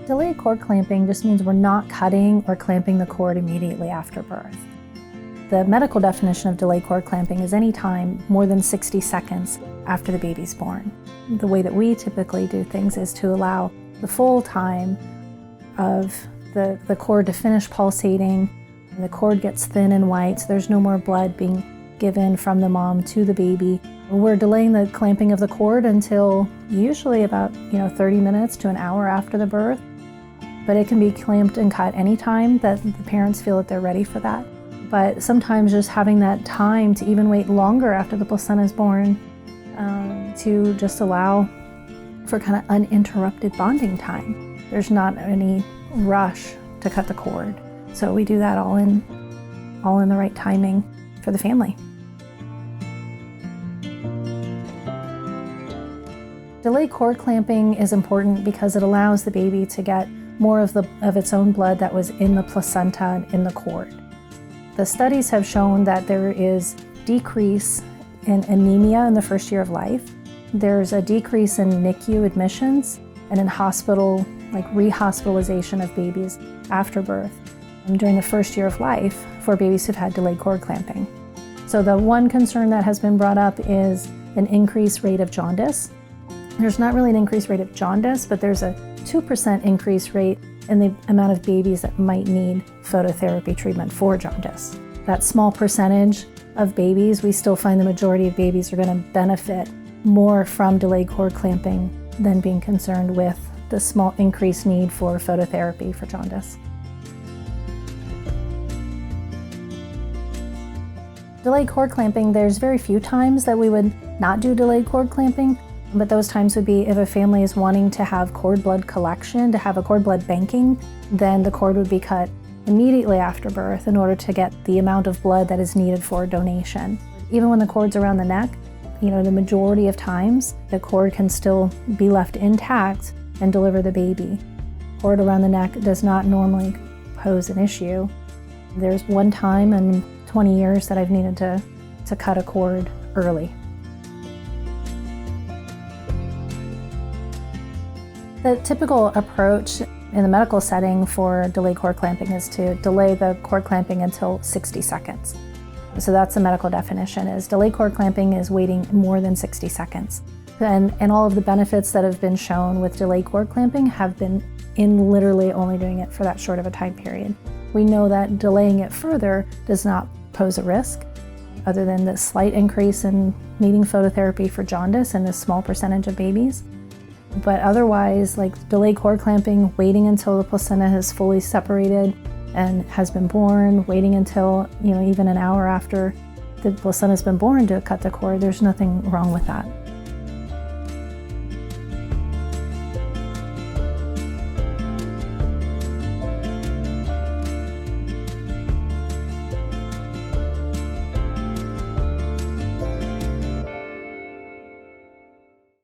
Delayed cord clamping just means we're not cutting or clamping the cord immediately after birth. The medical definition of delayed cord clamping is any time more than 60 seconds after the baby's born. The way that we typically do things is to allow the full time of the cord to finish pulsating, and the cord gets thin and white, so there's no more blood being given from the mom to the baby. We're delaying the clamping of the cord until usually about 30 minutes to an hour after the birth. But it can be clamped and cut anytime that the parents feel that they're ready for that. But sometimes just having that time to even wait longer after the placenta is born to just allow for kind of uninterrupted bonding time. There's not any rush to cut the cord. So we do that all in the right timing for the family. Delayed cord clamping is important because it allows the baby to get more of its own blood that was in the placenta and in the cord. The studies have shown that there is decrease in anemia in the first year of life. There's a decrease in NICU admissions and in hospital, rehospitalization of babies after birth during the first year of life for babies who've had delayed cord clamping. So the one concern that has been brought up is an increased rate of jaundice. There's not really an increased rate of jaundice, but there's a 2% increase rate in the amount of babies that might need phototherapy treatment for jaundice. That small percentage of babies, we still find the majority of babies are going to benefit more from delayed cord clamping than being concerned with the small increased need for phototherapy for jaundice. Delayed cord clamping, there's very few times that we would not do delayed cord clamping. But those times would be if a family is wanting to have cord blood collection, to have a cord blood banking, then the cord would be cut immediately after birth in order to get the amount of blood that is needed for donation. Even when the cord's around the neck, the majority of times the cord can still be left intact and deliver the baby. Cord around the neck does not normally pose an issue. There's one time in 20 years that I've needed to cut a cord early. The typical approach in the medical setting for delayed cord clamping is to delay the cord clamping until 60 seconds. So that's the medical definition, is delayed cord clamping is waiting more than 60 seconds. And all of the benefits that have been shown with delayed cord clamping have been in literally only doing it for that short of a time period. We know that delaying it further does not pose a risk, other than the slight increase in needing phototherapy for jaundice in a small percentage of babies. But otherwise, delayed cord clamping, waiting until the placenta has fully separated and has been born, waiting until, even an hour after the placenta's been born to cut the cord, there's nothing wrong with that.